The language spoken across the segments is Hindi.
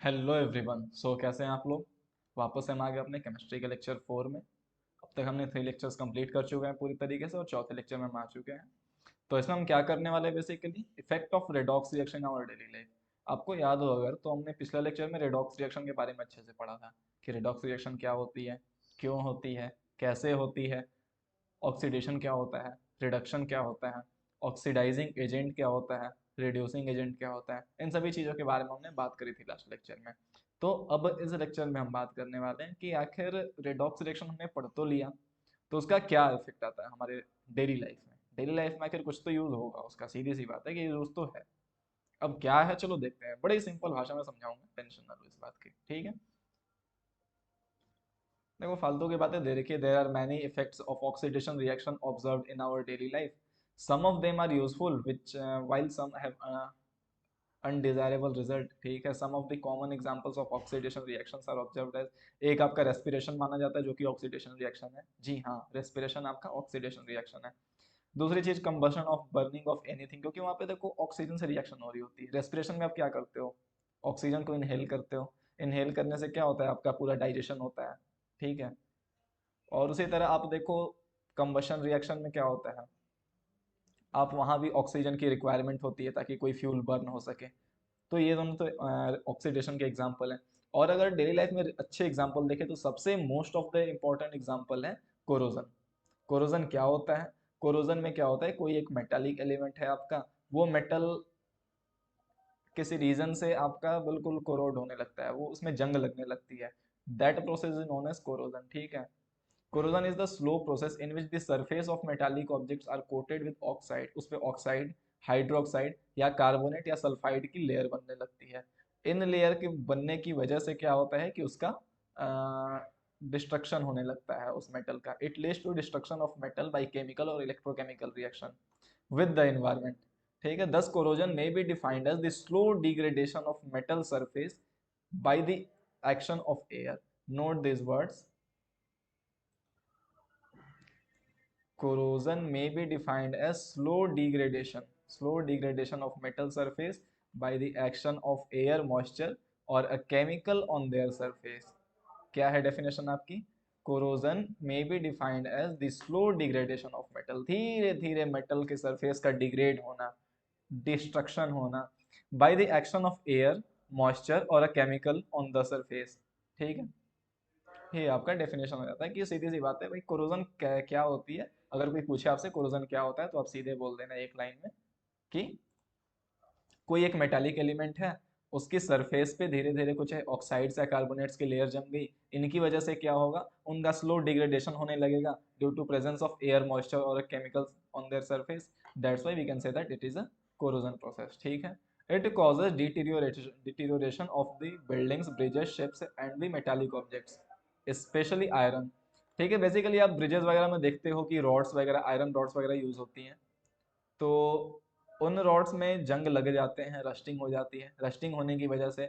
Hello everyone. कैसे हैं आप लोग। वापस हम आ गए अपने केमिस्ट्री के लेक्चर 4 में। अब तक हमने 3 लेक्चर्स कंप्लीट कर चुके हैं पूरी तरीके से और चौथे लेक्चर में हम आ चुके हैं। तो इसमें हम क्या करने वाले हैं, basically effect of redox reaction in our daily life. आपको याद हो अगर तो हमने पिछले लेक्चर में रेडॉक्स रिएक्शन के बारे में अच्छे से पढ़ा था कि रेडॉक्स रिएक्शन क्या होती है, क्यों होती है, कैसे होती है, ऑक्सीडेशन क्या होता है, रिडक्शन क्या होता है, ऑक्सीडाइजिंग एजेंट क्या होता है, रिड्यूसिंग एजेंट क्या होता है। इन सभी चीज़ों के बारे में हमने बात करी थी लास्ट लेक्चर में। तो अब इस लेक्चर में हम बात करने वाले हैं कि आखिर रेडॉक्स रिएक्शन हमने पढ़ तो लिया, तो उसका क्या इफेक्ट आता है हमारे डेली लाइफ में। डेली लाइफ में आखिर कुछ तो यूज होगा उसका, सीधी सी बात है कि यूज तो है। अब क्या है चलो देखते हैं, बड़ी सिंपल भाषा में समझाऊंगा, टेंशन ना लो इस बात की, ठीक है। देखो फालतू की बातें दे रखी है। There are many effects of oxidation reaction observed in our daily life. Some of them are useful which while some have undesirable result. ठीक है, some of the common examples of oxidation reactions are observed as. एक आपका रेस्पिरेशन माना जाता है जो कि ऑक्सीडेशन रिएक्शन है। जी हाँ, रेस्पिरेशन आपका ऑक्सीडेशन रिएक्शन है। दूसरी चीज combustion of burning of anything, क्योंकि वहां पे देखो ऑक्सीजन से रिएक्शन हो रही होती है। रेस्पिरेशन में आप क्या करते हो, ऑक्सीजन को इनहेल करते हो। इनहेल करने से क्या होता है, आपका पूरा डाइजेशन होता है। ठीक है। और उसी तरह आप देखो कंबशन रिएक्शन में क्या होता है, आप वहां भी ऑक्सीजन की रिक्वायरमेंट होती है ताकि कोई फ्यूल बर्न हो सके। तो ये दोनों तो ऑक्सीडेशन के एग्जाम्पल हैं। और अगर डेली लाइफ में अच्छे एग्जाम्पल देखें तो सबसे most of the important example है कोरोजन। कोरोजन क्या होता है, कोरोजन में क्या होता है, कोई एक मेटालिक एलिमेंट है आपका, वो मेटल किसी रीजन से आपका बिल्कुल कोरोड होने लगता है, वो उसमें जंग लगने लगती है। That process is known as corrosion. ठीक है। Corrosion is the slow process in which the surface of metallic objects are coated with oxide. उस पे ऑक्साइड, हाइड्रोक्साइड या कार्बोनेट या सल्फाइड की लेयर बनने लगती है। इन लेयर के बनने की वजह से क्या होता है कि उसका डिस्ट्रक्शन होने लगता है उस मेटल का। It leads to destruction of metal by chemical और electrochemical reaction with the environment. ठीक है, thus corrosion may be defined as the slow degradation of metal surface by the action of air. Note this words, corrosion may be defined as slow degradation of metal surface by the action of air, moisture or a chemical on their surface. क्या है डेफिनेशन आपकी, corrosion may be defined as the slow degradation of metal, धीरे धीरे मेटल के सरफेस का डिग्रेड होना, डिस्ट्रक्शन होना, by the action of air, moisture or a chemical on the surface। ठीक है, ये आपका डेफिनेशन हो जाता है कि सीधी सी बात है भाई, कोरोजन क्या होती है। अगर कोई पूछे आपसे कोरोजन क्या होता है तो आप सीधे बोल देना एक लाइन में कि कोई एक मेटालिक एलिमेंट है, उसकी सरफेस पे धीरे धीरे कुछ ऑक्साइड्स या कार्बोनेट्स की लेयर जम गई। इनकी वजह से क्या होगा, उनका स्लो डिग्रेडेशन होने लगेगा due to presence of air, moisture और chemicals on their surface. That's why we can say that it is a corrosion process. ठीक है। It causes deterioration of the buildings, bridges, ships and the metallic objects, specially iron. ठीक है, बेसिकली आप ब्रिजेस वगैरह में देखते हो कि रॉड्स वगैरह, आयरन रॉड्स वगैरह यूज होती हैं। तो उन रॉड्स में जंग लग जाते हैं, रस्टिंग हो जाती है। रस्टिंग होने की वजह से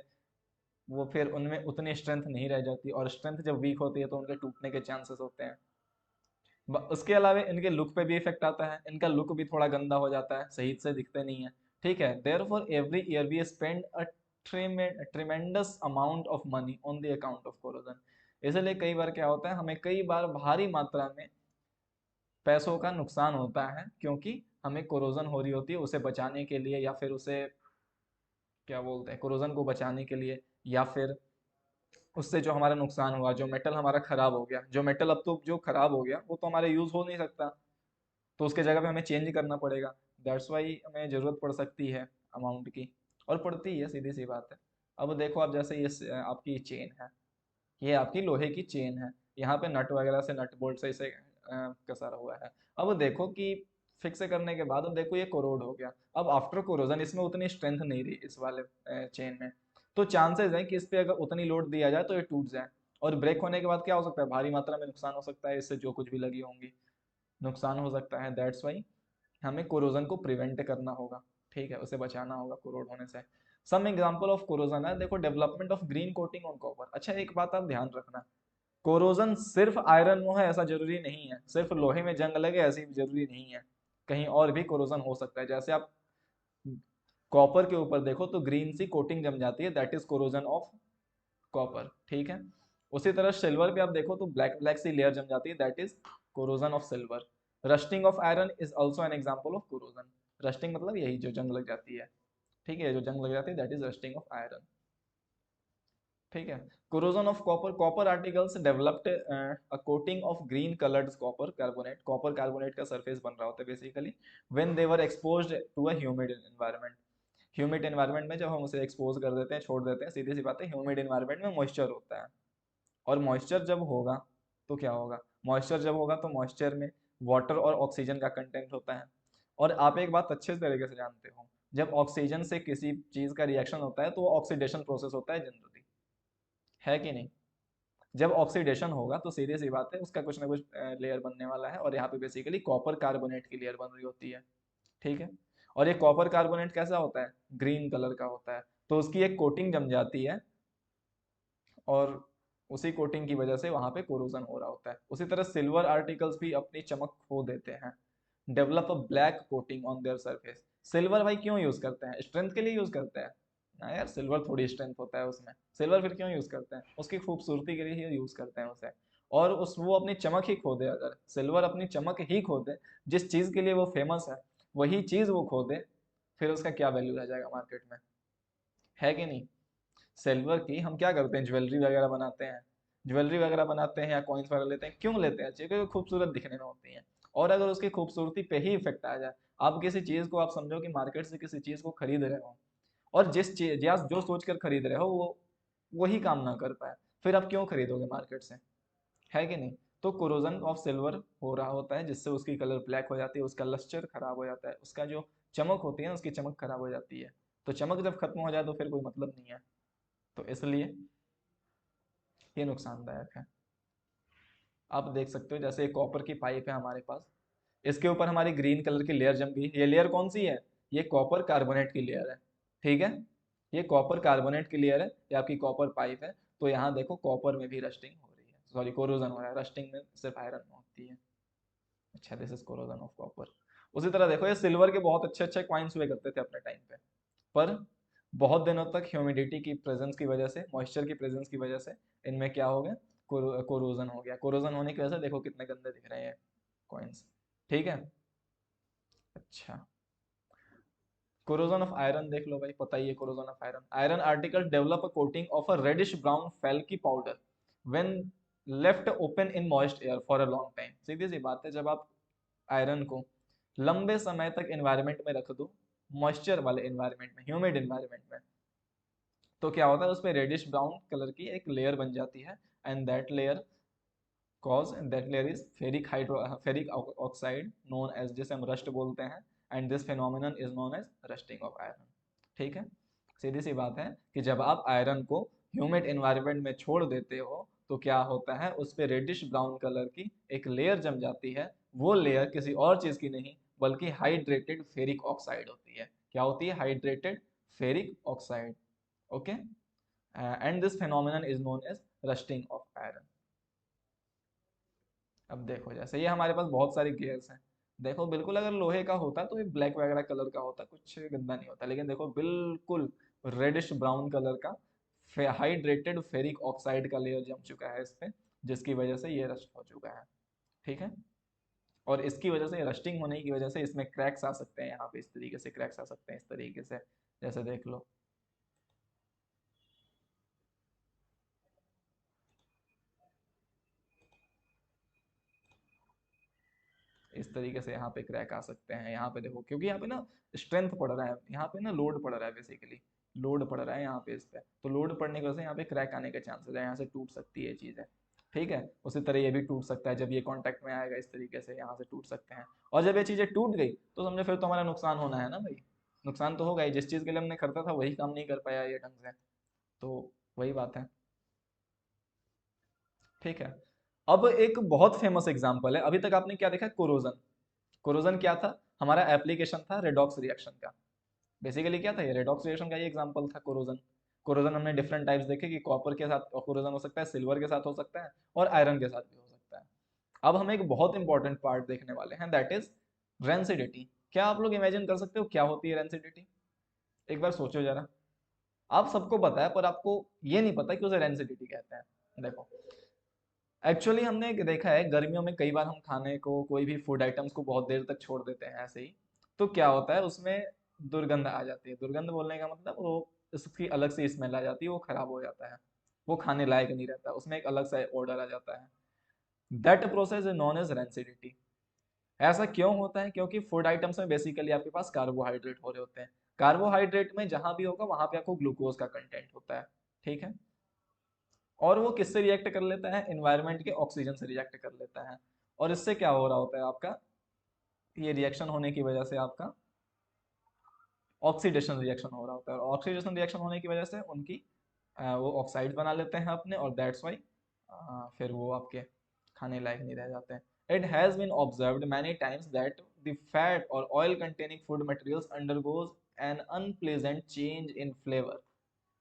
वो फिर उनमें उतनी स्ट्रेंथ नहीं रह जाती, और स्ट्रेंथ जब वीक होती है तो उनके टूटने के चांसेस होते हैं। उसके अलावा इनके लुक पे भी इफेक्ट आता है, इनका लुक भी थोड़ा गंदा हो जाता है, सही से दिखते नहीं है। ठीक है, therefore every year we spend a tremendous amount of money on the account of corrosion. इसलिए कई बार क्या होता है, हमें कई बार भारी मात्रा में पैसों का नुकसान होता है, क्योंकि हमें कोरोजन हो रही होती है। उसे बचाने के लिए या फिर उसे क्या बोलते हैं, कोरोजन को बचाने के लिए, या फिर उससे जो हमारा नुकसान हुआ, जो मेटल हमारा खराब हो गया, जो मेटल अब तो जो खराब हो गया वो तो हमारे यूज हो नहीं सकता, तो उसके जगह पे हमें चेंज करना पड़ेगा। दैट्स वाई हमें जरूरत पड़ सकती है अमाउंट की, और पड़ती है, सीधी सी बात है। अब देखो आप, जैसे ये आपकी चेन है, ये आपकी लोहे की चेन है, यहाँ पे नट वगैरह से, नट बोल्ट से इसे कसा हुआ है। अब देखो कि फिक्स करने के बाद अब देखो ये कोरोड हो गया। अब आफ्टर कोरोजन इसमें उतनी स्ट्रेंथ नहीं रही इस वाले चेन में, तो चांसेस है कि इस पे अगर उतनी लोड दिया जाए तो ये टूट जाए। और ब्रेक होने के बाद क्या हो सकता है, भारी मात्रा में नुकसान हो सकता है, इससे जो कुछ भी लगी होंगी नुकसान हो सकता है। दैट्स वाई हमें कोरोजन को प्रिवेंट करना होगा। ठीक है, उसे बचाना होगा कोरोड होने से। सम एग्जांपल ऑफ कोरोजन है, देखो development of green coating on copper. अच्छा एक बात आप ध्यान रखना, कोरोजन सिर्फ आयरन में है ऐसा जरूरी नहीं है, सिर्फ लोहे में जंग लगे ऐसी जरूरी नहीं है, कहीं और भी कोरोजन हो सकता है। जैसे आप कॉपर के ऊपर देखो तो ग्रीन सी कोटिंग जम जाती है, that is corrosion of copper, ठीक है। उसी तरह सिल्वर पे आप देखो तो ब्लैक ब्लैक सी लेयर जम जाती है, that is corrosion of silver. Rusting of iron is also an example of corrosion. Rusting मतलब यही जो जंग लग जाती है, ठीक है, जो जंग लग जाती है that is rusting of iron, ठीक है। Corrosion of copper, copper articles developed a coating of green coloured copper carbonate, copper carbonate का सरफेस बन रहा होता है basically when they were exposed to a humid environment. Humid environment में जब हम उसे एक्सपोज कर देते हैं, छोड़ देते हैं, सीधी सी बात है, ह्यूमिड एनवायरनमेंट में मॉइस्चर होता है, और मॉइस्चर जब होगा तो क्या होगा, मॉइस्चर जब होगा तो मॉइस्चर में वाटर और ऑक्सीजन का कंटेंट होता है। और आप एक बात अच्छे तरीके से जानते हो, जब ऑक्सीजन से किसी चीज का रिएक्शन होता है तो वो ऑक्सीडेशन प्रोसेस होता है जनरली, है कि नहीं। जब ऑक्सीडेशन होगा तो सीधी सी बात है उसका कुछ ना कुछ लेयर बनने वाला है, और यहाँ पे बेसिकली कॉपर कार्बोनेट की लेयर बन रही होती है, ठीक है। और ये कॉपर कार्बोनेट कैसा होता है, ग्रीन कलर का होता है, तो उसकी एक कोटिंग जम जाती है, और उसी कोटिंग की वजह से वहां पे कोरोजन हो रहा होता है। उसी तरह सिल्वर आर्टिकल्स भी अपनी चमक खो देते हैं, develop a black coating on their surface. Silver भाई क्यों यूज करते हैं, स्ट्रेंथ के लिए यूज करते हैं ना यार, सिल्वर थोड़ी स्ट्रेंथ होता है उसमें, सिल्वर फिर क्यों यूज करते हैं, उसकी खूबसूरती के लिए ही यूज करते हैं उसे। और उस वो अपनी चमक ही खो दे, अगर सिल्वर अपनी चमक ही खो दे, जिस चीज के लिए वो फेमस है वही चीज वो खो दे, फिर उसका क्या वैल्यू रह जाएगा मार्केट में, है कि नहीं। सिल्वर की हम क्या करते हैं, ज्वेलरी वगैरह बनाते हैं, ज्वेलरी वगैरह बनाते हैं या कॉइन्स वगैरह लेते हैं, क्यों लेते हैं, क्योंकि खूबसूरत दिखने में होती हैं। और अगर उसकी खूबसूरती पे ही इफेक्ट आ जाए, आप किसी चीज को, आप समझो कि मार्केट से किसी चीज को खरीद रहे हो, और जिस चीज या जो सोच कर खरीद रहे हो वो वही काम ना कर पाए, फिर आप क्यों खरीदोगे मार्केट से, है कि नहीं। तो कोरोजन ऑफ सिल्वर हो रहा होता है, जिससे उसकी कलर ब्लैक हो जाती है, उसका लस्टर खराब हो जाता है, उसका जो चमक होती है ना उसकी चमक खराब हो जाती है। तो चमक जब खत्म हो जाए तो फिर कोई मतलब नहीं है, तो इसलिए ये नुकसानदायक है। आप देख सकते हो जैसे एक कॉपर की पाइप है हमारे पास, इसके ऊपर हमारी ग्रीन कलर की लेयर जम गई, ये लेयर कौन सी है, ये कॉपर कार्बोनेट की लेयर है, ठीक है। ये कॉपर कार्बोनेट की लेयर है, ये आपकी कॉपर पाइप है। तो यहाँ देखो कॉपर में भी रस्टिंग हो रही है, सॉरी कोरोजन हो रहा है, रस्टिंग में सिर्फ आयरन में होती है। अच्छा, this is corrosion of copper. उसी तरह देखो ये सिल्वर के बहुत अच्छे अच्छे क्वाइंस हुए करते थे अपने टाइम पे, पर बहुत दिनों तक ह्यूमिडिटी की प्रेजेंस की वजह से, मॉइस्चर की प्रेजेंस की वजह से इनमें क्या हो गया, कोरोजन हो गया। कोरोजन होने की वजह से देखो कितने गंदे दिख रहे हैं कॉइन्स, ठीक है। अच्छा, कोरोजन ऑफ आयरन देख लो भाई, पता ही है corrosion of iron. Iron article develop a coating of a reddish brown flaky powder when left open in moist air for a long time. सीधी सी बात है, जब आप आयरन को लंबे समय तक एनवायरनमेंट में रख दो, मॉइस्चर वाले एनवायरनमेंट में, ह्यूमिड एनवायरनमेंट में, तो क्या होता है उस पर रेडिश ब्राउन कलर की एक लेयर बन जाती है, and that layer is ferric oxide known as, जिसे हम रस्ट बोलते हैं, and this phenomenon is known as rusting of iron, ठीक है। सीधी सी बात है कि जब आप आयरन को ह्यूमिड एनवायरनमेंट में छोड़ देते हो तो क्या होता है, उस पर रेडिश ब्राउन कलर की एक लेयर जम जाती है। वो लेयर किसी और चीज की नहीं बल्कि हाइड्रेटेड फेरिक ऑक्साइड होती है। क्या होती है, hydrated ferric oxide, okay. And this phenomenon is known as rusting of iron. अब देखो जैसे ये हमारे पास बहुत सारी गेयर्स हैं, देखो बिल्कुल अगर लोहे का होता तो ये ब्लैक वगैरह कलर का होता, कुछ गंदा नहीं होता, लेकिन देखो बिल्कुल रेडिश ब्राउन कलर का हाइड्रेटेड फेरिक ऑक्साइड का लेयर जम चुका है इस पे, जिसकी वजह से ये रस्ट हो चुका है, ठीक है। और इसकी वजह से, रस्टिंग होने की वजह से इसमें क्रैक्स आ सकते हैं, यहाँ पे इस तरीके से क्रैक्स आ सकते हैं, इस तरीके से, जैसे देख लो इस तरीके से, यहाँ पे क्रैक आ सकते हैं, यहाँ पे देखो, क्योंकि यहाँ पे ना स्ट्रेंथ पड़ रहा है, यहाँ पे ना लोड पड़ रहा है, बेसिकली लोड पड़ रहा है यहाँ पे इस पे, तो लोड पड़ने की वजह से यहाँ पे क्रैक आने के चांसेस है, यहाँ से टूट सकती है चीज़ें, ठीक है। उसी तरह ये भी टूट सकता है, जब ये कांटेक्ट में आएगा इस तरीके से यहाँ से टूट सकते हैं। और जब ये चीज़ें टूट गई तो समझो फिर तो हमारा नुकसान होना है ना भाई, नुकसान तो होगा ही, जिस चीज़ के लिए हमने खरीदा था वही काम नहीं कर पाया ये ढंग से, तो वही बात है, ठीक है। अब एक बहुत फेमस एग्जांपल है, अभी तक आपने क्या देखा, कोरोजन। कोरोजन क्या था, हमारा एप्लीकेशन था रेडॉक्स रिएक्शन का। बेसिकली क्या था, ये रेडॉक्स रिएक्शन का ही एग्जांपल था कोरोजन। कोरोजन हमने डिफरेंट टाइप्स देखे कि कॉपर के साथ कोरोजन हो सकता है, सिल्वर के साथ हो सकता है, और आयरन के साथ भी हो सकता है। अब हम एक बहुत इंपॉर्टेंट पार्ट देखने वाले हैं, दैट इज रेंसिडिटी। क्या आप लोग इमेजिन कर सकते हो क्या होती है रेंसिडिटी, एक बार सोचो जरा। आप सबको पता है, पर आपको ये नहीं पता कि उसे रेंसिडिटी कहते हैं। देखो, एक्चुअली हमने देखा है गर्मियों में कई बार हम खाने को, कोई भी फूड आइटम्स को बहुत देर तक छोड़ देते हैं ऐसे ही, तो क्या होता है उसमें दुर्गंध आ जाती है। दुर्गंध बोलने का मतलब वो उसकी अलग से स्मेल आ जाती है, वो खराब हो जाता है, वो खाने लायक नहीं रहता, उसमें एक अलग सा ऑर्डर आ जाता है। That process is known as rancidity. ऐसा क्यों होता है? क्योंकि फूड आइटम्स में बेसिकली आपके पास कार्बोहाइड्रेट हो रहे होते हैं। कार्बोहाइड्रेट में जहां भी होगा वहां पे आपको ग्लूकोज का कंटेंट होता है, ठीक है। और वो किससे रिएक्ट कर लेता है? एनवायरनमेंट के ऑक्सीजन से रिएक्ट कर लेता है। और इससे क्या हो रहा होता है आपका, ये रिएक्शन होने की वजह से आपका ऑक्सीडेशन रिएक्शन हो रहा होता है, और ऑक्सीडेशन रिएक्शन होने की वजह से उनकी वो ऑक्साइड बना लेते हैं अपने, और दैट्स वाई फिर वो आपके खाने लायक नहीं रह जाते हैं। It has been observed many times that the fat और oil containing food materials undergoes an unpleasant change in flavour,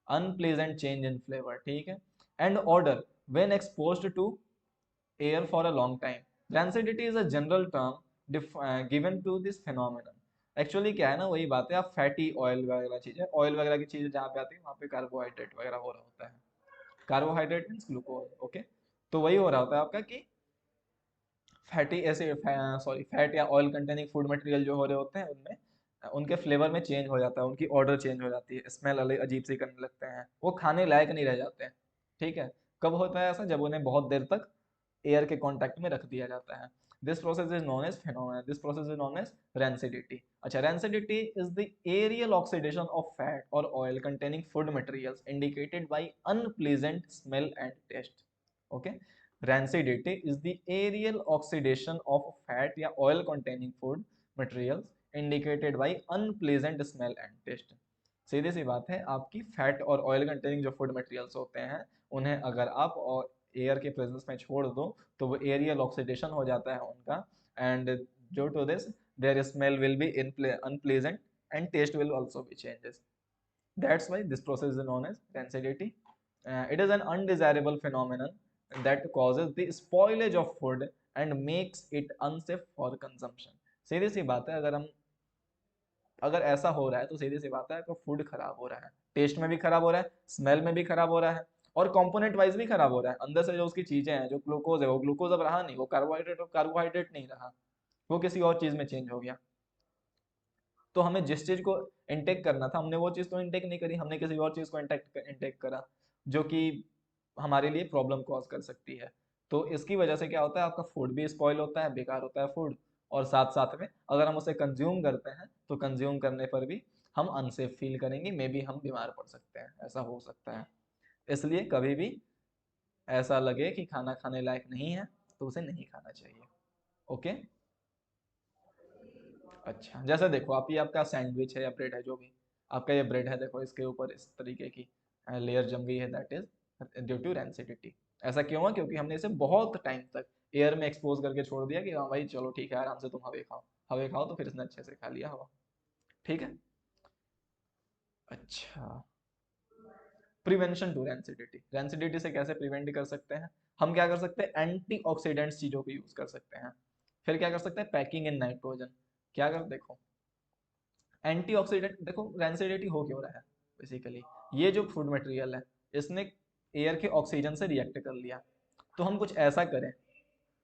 unpleasant change in flavour, ठीक है, and odour when exposed to air for a long time. Rancidity is a general term given to this phenomenon. Actually क्या है ना, वही बात है, आप फैटी ऑयल वगैरह चीजें, ऑयल वगैरह की चीजें जहाँ पे आती है वहाँ पे कार्बोहाइड्रेट वगैरह हो रहा होता है। Carbohydrate means glucose, okay. तो वही हो रहा होता है आपका कि फैटी एसिड, सॉरी, फैट या ऑयल कंटेनिंग फूड मटेरियल जो हो रहे होते हैं उनमें उनके फ्लेवर में चेंज हो जाता है, उनकी ऑर्डर चेंज हो जाती है, स्मेल अलग अजीब सी करने लगते हैं, वो खाने लायक नहीं रह जाते हैं, ठीक है। कब होता है ऐसा? जब उन्हें बहुत देर तक एयर के कांटेक्ट में रख दिया जाता है। This process is known as phenomena, this process is known as rancidity. अच्छा, rancidity is the aerial oxidation of fat और oil containing food materials indicated by unpleasant smell and taste, okay. Rancidity is the aerial oxidation of fat या oil containing food materials indicated by unpleasant smell and taste। सीधी सी बात है, आपकी फैट और ऑयल कंटेनिंग जो फूड मटेरियल्स होते हैं उन्हें अगर आप एयर के प्रेजेंस में छोड़ दो तो वो एरियल ऑक्सीडेशन हो जाता है उनका, and due to this their smell will be unpleasant and taste will also be changes. That's why this process is known as rancidity. It is an undesirable phenomenon that causes the spoilage of food and makes it unsafe for consumption. सीधी सी बात है, अगर ऐसा हो रहा है तो सीधी सी बात है आपका फूड खराब हो रहा है, टेस्ट में भी खराब हो रहा है, स्मेल में भी खराब हो रहा है, और कंपोनेंट वाइज भी खराब हो रहा है। अंदर से जो उसकी चीजें हैं, जो ग्लूकोज है वो ग्लूकोज अब रहा नहीं, वो कार्बोहाइड्रेट नहीं रहा, वो किसी और चीज में चेंज हो गया। तो हमें जिस चीज को इनटेक करना था हमने वो चीज तो इनटेक नहीं करी, हमने किसी और चीज को इनटेक करा जो कि हमारे लिए प्रॉब्लम कॉज कर सकती है। तो इसकी वजह से क्या होता है, आपका फूड भी स्पॉइल होता है, बेकार होता है फूड, और साथ साथ में अगर हम उसे कंज्यूम करते हैं तो कंज्यूम करने पर भी हम अनसेफ फील करेंगे, मे बी हम बीमार पड़ सकते हैं, ऐसा हो सकता है। इसलिए कभी भी ऐसा लगे कि खाना खाने लायक नहीं है तो उसे नहीं खाना चाहिए, ओके। अच्छा, जैसे देखो आप, ये आपका सैंडविच है या ब्रेड है, जो भी आपका ये ब्रेड है, देखो इसके ऊपर इस तरीके की लेयर जम गई है, that is due to rancidity. ऐसा क्यों हुआ? क्योंकि हमने इसे बहुत टाइम तक एयर में एक्सपोज करके छोड़ दिया कि हाँ भाई चलो ठीक है, आराम से तुम हवे खाओ, हवे खाओ, तो फिर इसने अच्छे से खा लिया हवा, ठीक है। अच्छा, प्रिवेंशन टू रेंसिडिटी, रेंसिडिटी से कैसे प्रिवेंट कर सकते हैं? हम क्या कर सकते हैं? एंटीऑक्सीडेंट्स चीजों को यूज कर सकते हैं। फिर क्या कर सकते हैं? Packing in nitrogen. क्या कर, देखो एंटीऑक्सीडेंट, देखो रेंसिडिटी हो क्यों रहा है बेसिकली, ये जो फूड मटेरियल है इसने एयर के ऑक्सीजन से रिएक्ट कर लिया, तो हम कुछ ऐसा करें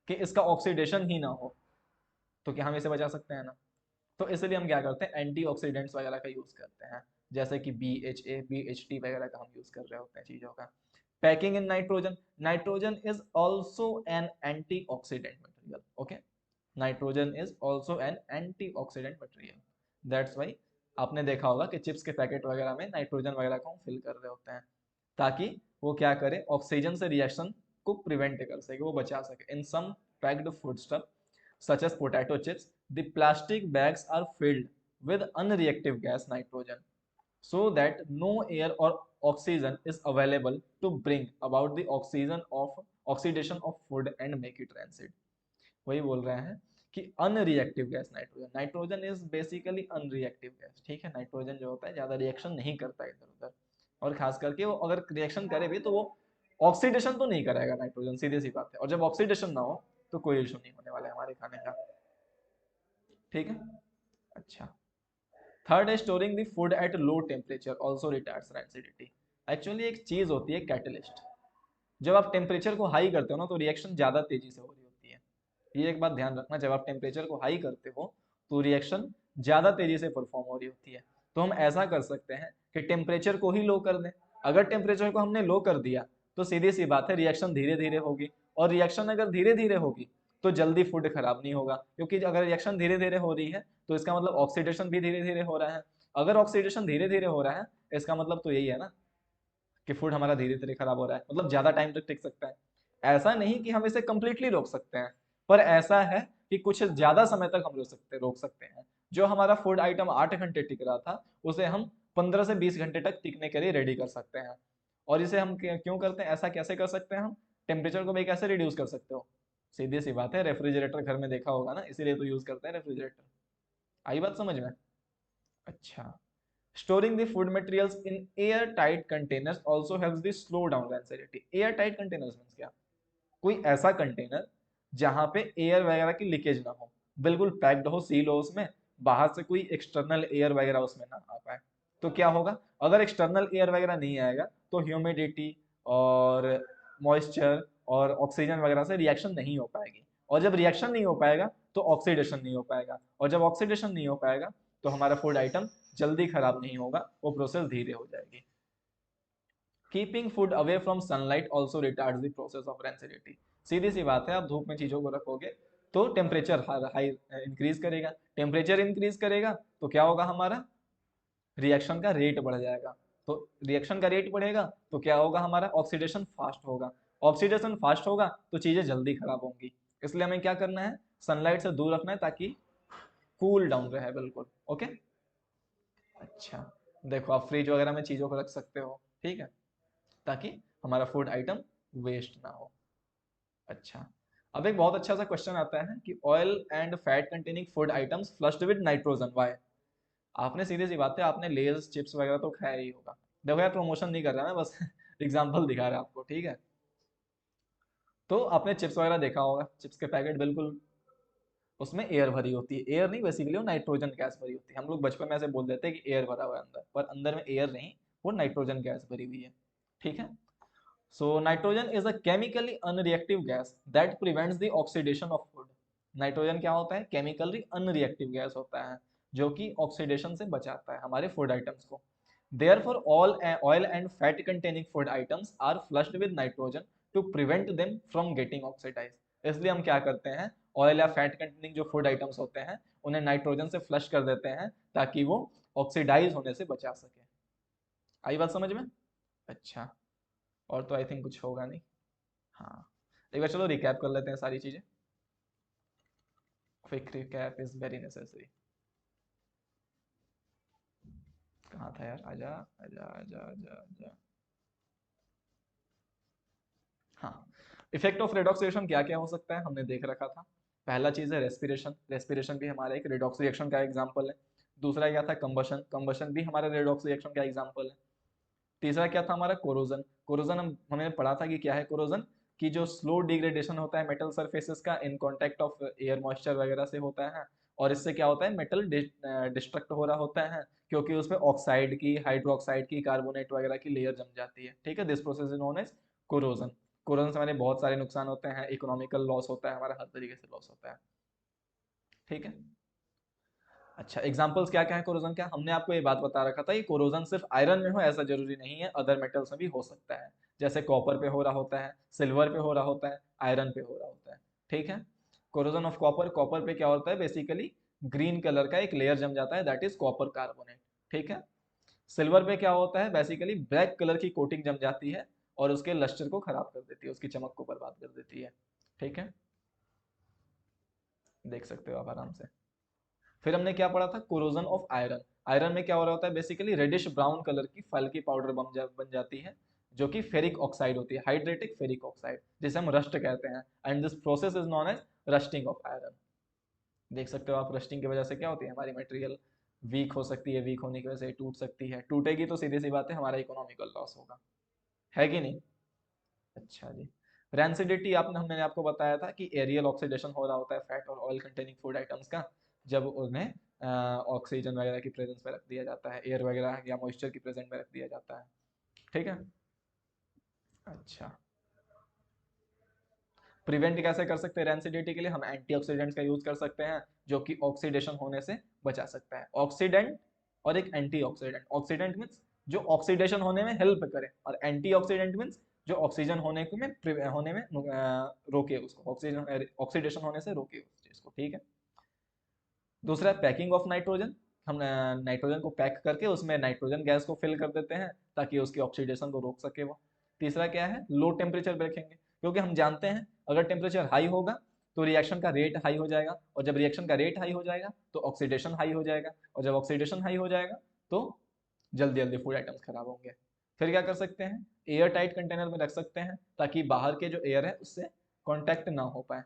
कि इसका ऑक्सीडेशन ही ना हो, तो क्या हम इसे बचा सकते हैं ना? तो इसलिए हम क्या करते हैं? एंटीऑक्सीडेंट्स वगैरह का यूज करते हैं, जैसे कि BHA BHT वगैरह का हम यूज कर रहे होते हैं चीजों का। Packing in nitrogen, nitrogen is also an antioxidant material, okay. Nitrogen is also an antioxidant material, that's why आपने देखा होगा कि चिप्स के पैकेट वगैरह में नाइट्रोजन वगैरह को हम फिल कर रहे होते हैं, ताकि वो क्या करे, ऑक्सीजन से रिएक्शन को प्रिवेंट कर सके, वो बचा सके। In some packed food stuff such as potato chips, the plastic bags are filled with unreactive gas nitrogen so that no air or oxygen is available to bring about the oxidation of food and make it rancid। वही बोल रहे हैं कि unreactive gas nitrogen, nitrogen is basically unreactive gas, ठीक है। नाइट्रोजन जो होता है ज्यादा रिएक्शन नहीं करता इधर उधर, और खास करके वो अगर रिएक्शन करे भी तो वो ऑक्सीडेशन तो नहीं करेगा नाइट्रोजन, सीधी सी बात है। और जब ऑक्सीडेशन ना हो तो कोई इशू नहीं होने वाला है हमारे खाने का, ठीक है। अच्छा, थर्ड है storing the food at low temperature also retards rancidity. Actually एक चीज होती है कैटलिस्ट, जब आप टेम्परेचर को हाई करते हो ना तो रिएक्शन ज्यादा तेजी से हो रही होती है। ये एक बात ध्यान रखना, जब आप टेम्परेचर को हाई करते हो तो रिएक्शन ज्यादा तेजी से परफॉर्म हो रही होती है। तो हम ऐसा कर सकते हैं कि टेम्परेचर को ही लो कर दें। अगर टेम्परेचर को हमने लो कर दिया तो सीधी सी बात है रिएक्शन धीरे धीरे होगी, और रिएक्शन अगर धीरे धीरे होगी तो जल्दी फूड खराब नहीं होगा, क्योंकि अगर रिएक्शन धीरे धीरे हो रही है तो इसका मतलब ऑक्सीडेशन भी धीरे धीरे हो रहा है। अगर ऑक्सीडेशन धीरे धीरे हो रहा है इसका मतलब तो यही है ना कि फूड हमारा धीरे धीरे खराब हो रहा है, मतलब ज्यादा टाइम तक टिक सकता है। ऐसा नहीं कि हम इसे कंप्लीटली रोक सकते हैं, पर ऐसा है कि कुछ ज्यादा समय तक हम रोक सकते हैं। जो हमारा फूड आइटम 8 घंटे टिक रहा था उसे हम 15 से 20 घंटे तक टिकने के लिए रेडी कर सकते हैं। और इसे हम क्यों करते हैं, ऐसा कैसे कर सकते हैं हम? टेम्परेचर को भी कैसे रिड्यूस कर सकते हो? सीधी सी बात है, रेफ्रिजरेटर घर में देखा होगा ना, इसीलिए तो यूज करते हैं रेफ्रिजरेटर। आई बात समझ में? अच्छा। Storing the food materials in airtight containers also helps the slow down rancidity. Airtight containers means क्या? कोई ऐसा कंटेनर जहां पे एयर वगैरह की लीकेज ना हो, बिल्कुल पैक्ड हो, सील हो, उसमें बाहर से कोई एक्सटर्नल एयर वगैरह उसमें ना आ पाए। तो क्या होगा, अगर एक्सटर्नल एयर वगैरह नहीं आएगा तो ह्यूमिडिटी और मॉइस्चर और ऑक्सीजन वगैरह से रिएक्शन नहीं हो पाएगी, और जब रिएक्शन नहीं हो पाएगा तो ऑक्सीडेशन नहीं हो पाएगा, और जब ऑक्सीडेशन नहीं हो पाएगा तो हमारा फूड आइटम जल्दी खराब नहीं होगा, वो प्रोसेस धीरे हो जाएगी। Keeping food away from sunlight also retards the process of rancidity. सीधी सी बात है, आप धूप में चीजों को रखोगे तो टेम्परेचर हाई इंक्रीज करेगा, टेम्परेचर इंक्रीज करेगा तो क्या होगा, हमारा रिएक्शन का रेट बढ़ जाएगा। तो रिएक्शन का रेट बढ़ेगा तो क्या होगा, हमारा ऑक्सीडेशन फास्ट होगा, ऑक्सीडेशन फास्ट होगा तो चीजें जल्दी खराब होंगी। इसलिए हमें क्या करना है, सनलाइट से दूर रखना है ताकि कूल डाउन रहे बिल्कुल। ओके। अच्छा, देखो आप फ्रिज वगैरह में चीजों को रख सकते हो, ठीक है, ताकि हमारा फूड आइटम वेस्ट ना हो। अच्छा, अब एक बहुत अच्छा सा क्वेश्चन आता है कि oil and fat containing food items flushed with nitrogen, why? आपने सीधी सी बात है, आपने लेज चिप्स वगैरह तो खाया ही होगा। देखो यार, प्रमोशन नहीं कर रहा मैं, बस एग्जांपल दिखा रहा आपको, ठीक है। तो आपने चिप्स वगैरह देखा होगा, चिप्स के पैकेट बिल्कुल उसमें एयर भरी होती है, एयर नहीं बेसिकली वो नाइट्रोजन गैस भरी होती है। हम लोग बचपन में ऐसे बोल देते हैं कि एयर भरा हुआ है अंदर, पर अंदर में एयर नहीं, वो नाइट्रोजन गैस भरी हुई है, ठीक है। So nitrogen is a chemically unreactive gas that prevents the oxidation of food. Nitrogen क्या होता है, केमिकली अनरिएक्टिव गैस होता है जो कि ऑक्सीडेशन से बचाता है हमारे फूड आइटम्स को। Therefore all oil and fat containing food items are flushed with nitrogen to prevent them from getting oxidized. इसलिए हम क्या करते हैं, ऑयल या फैट कंटेनिंग जो फूड आइटम्स होते हैं उन्हें नाइट्रोजन से फ्लश कर देते हैं ताकि वो ऑक्सीडाइज होने से बचा सके। आई बात समझ में? अच्छा, और तो आई थिंक कुछ होगा नहीं। हाँ, एक बार चलो रिकैप कर लेते हैं सारी चीजें। Quick recap is very necessary. कहाँ था यार, आजा आजा आजा आजा आजा। हाँ, इफेक्ट ऑफ रेडॉक्स रिएक्शन क्या क्या हो सकता है हमने देख रखा था। पहला चीज है रेस्पिरेशन, रेस्पिरेशन भी हमारा एक रेडॉक्स रिएक्शन का एग्जाम्पल है। दूसरा क्या था, कंबशन, कंबशन भी हमारे रेडॉक्स रिएक्शन का एग्जाम्पल है। तीसरा क्या था हमारा, कोरोजन, कोरोजन हमने पढ़ा था कि क्या है कोरोजन, कि जो स्लो डिग्रेडेशन होता है मेटल सरफेसेस का in contact of air moisture वगैरह से होता है, और इससे क्या होता है, मेटल डिस्ट्रक्ट हो रहा होता है क्योंकि उसमें ऑक्साइड की, हाइड्रोक्साइड की, कार्बोनेट वगैरह की लेयर जम जाती है, ठीक है। This process is known as corrosion. Corrosion से हमारे बहुत सारे नुकसान होते हैं, इकोनॉमिकल लॉस होता है हमारा, हर तरीके से लॉस होता है, ठीक है। अच्छा, एग्जांपल्स क्या क्या है कोरोजन का, हमने आपको ये बात बता रखा था, ये कोरोजन सिर्फ आयरन में हो ऐसा जरूरी नहीं है, अदर मेटल्स में भी हो सकता है। जैसे कॉपर पे हो रहा होता है, सिल्वर पे हो रहा होता है, आयरन पे हो रहा होता है, ठीक है। कोरोजन ऑफ कॉपर, कॉपर पे क्या होता है, बेसिकली ग्रीन कलर का एक लेयर जम जाता है, दैट इज कॉपर कार्बोनेट, ठीक है। सिल्वर पे क्या होता है, बेसिकली ब्लैक कलर की कोटिंग जम जाती है और उसके लस्टर को खराब कर देती है, उसकी चमक को बर्बाद कर देती है, ठीक है। देख सकते हो आप आराम से। फिर हमने क्या पढ़ा था, कोरोजन ऑफ आयरन, आयरन में क्या हो रहा होता है, बेसिकली रेडिश ब्राउन कलर की फल की पाउडर बन जाती है जो कि फेरिक ऑक्साइड होती है, हाइड्रेटिक फेरिक ऑक्साइड, जिसे हम रस्ट कहते हैं, and this process is known as rusting of iron. देख सकते हो आप, रस्टिंग की वजह से क्या होती है, हमारी मटेरियल वीक हो सकती है, वीक होने की वजह से टूट सकती है, टूटेगी तो सीधी सी बात है हमारा इकोनॉमिकल लॉस होगा, है कि नहीं? अच्छा जी। रैंसिडिटी आपने मैंने आपको बताया था कि एरियल ऑक्सीडेशन हो रहा होता है फैट और ऑयल कंटेनिंग फूड आइटम्स का, जब उन्हें ऑक्सीजन वगैरह की प्रेजेंस में रख दिया जाता है, एयर वगैरह या मॉइस्चर की प्रेजेंस में रख दिया जाता है। ठीक है। अच्छा, प्रिवेंट कैसे कर सकते हैं रेंसिडिटी के लिए? हम एंटीऑक्सीडेंट्स का यूज कर सकते हैं जो कि ऑक्सीडेशन होने से बचा सकता है। ऑक्सीडेंट और एक एंटीऑक्सीडेंट। ऑक्सीडेंट मीन्स जो ऑक्सीडेशन होने में हेल्प करे, और एंटीऑक्सीडेंट मीन्स जो ऑक्सीजन होने में रोके उसको, ऑक्सीजन ऑक्सीडेशन होने से रोके उस चीज को। ठीक है। दूसरा, पैकिंग ऑफ नाइट्रोजन। हम नाइट्रोजन को पैक करके उसमें नाइट्रोजन गैस को फिल कर देते हैं ताकि उसकी ऑक्सीडेशन को रोक सके वो। तीसरा क्या है? लो टेम्परेचर पे रखेंगे, क्योंकि हम जानते हैं अगर टेम्परेचर हाई होगा तो रिएक्शन का रेट हाई हो जाएगा, और जब रिएक्शन का रेट हाई हो जाएगा तो ऑक्सीडेशन हाई हो जाएगा, और जब ऑक्सीडेशन हाई हो जाएगा तो जल्दी जल्दी फूड आइटम्स खराब होंगे। फिर क्या कर सकते हैं? एयर टाइट कंटेनर में रख सकते हैं ताकि बाहर के जो एयर है उससे कॉन्टैक्ट ना हो पाए।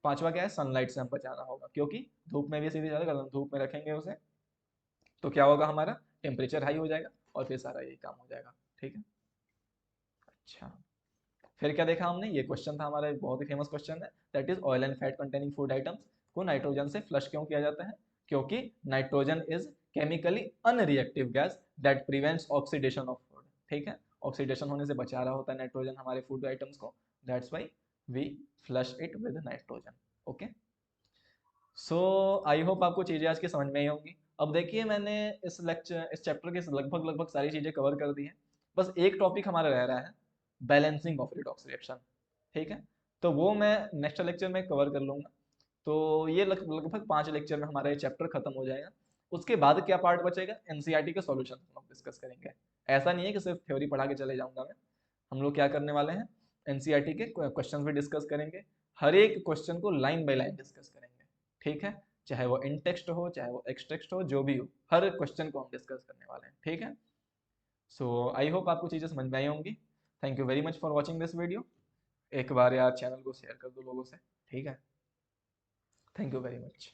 पांचवा क्या है? सनलाइट से हम बचाना होगा, क्योंकि धूप में भी सीधी ज्यादा, अगर हम धूप में रखेंगे उसे तो क्या होगा, हमारा टेम्परेचर हाई हो जाएगा और फिर सारा यही काम हो जाएगा। ठीक है। अच्छा, फिर क्या देखा हमने? ये क्वेश्चन था हमारा, एक बहुत ही फेमस क्वेश्चन है, that is oil and fat containing food items को नाइट्रोजन से फ्लश क्यों किया जाता है? क्योंकि nitrogen is chemically unreactive gas that prevents oxidation of food. ठीक है, ऑक्सीडेशन होने से बचा रहा होता है नाइट्रोजन हमारे फूड आइटम्स को, that's why we flush it with nitrogen. Okay, so I hope आपको चीज़ें आज की समझ में आई होंगी। अब देखिए, मैंने इस चैप्टर की लगभग लगभग सारी चीज़ें कवर कर दी हैं। बस एक टॉपिक हमारा रह रहा है, बैलेंसिंग ऑफ रिडॉक्स रिएक्शन। ठीक है, तो वो मैं नेक्स्ट लेक्चर में कवर कर लूँगा। तो ये लगभग 5 लेक्चर में हमारा ये चैप्टर खत्म हो जाएगा। उसके बाद क्या पार्ट बचेगा? एनसीईआरटी के सॉल्यूशन हम डिस्कस करेंगे। ऐसा नहीं है कि सिर्फ थ्योरी पढ़ा के चले जाऊंगा मैं। हम लोग क्या करने वाले हैं? एनसीईआरटी के क्वेश्चन भी डिस्कस करेंगे, हर एक क्वेश्चन को लाइन बाय लाइन डिस्कस करेंगे। ठीक है, चाहे वो इन टेक्स्ट हो चाहे वो एक्स टेक्स्ट हो, जो भी हो, हर क्वेश्चन को हम डिस्कस करने वाले हैं। ठीक है, सो आई होप आपको चीज़ें समझ में आई होंगी। Thank you very much for watching this video. एक बार यार चैनल को शेयर कर दो लोगों से। ठीक है, थैंक यू वेरी मच।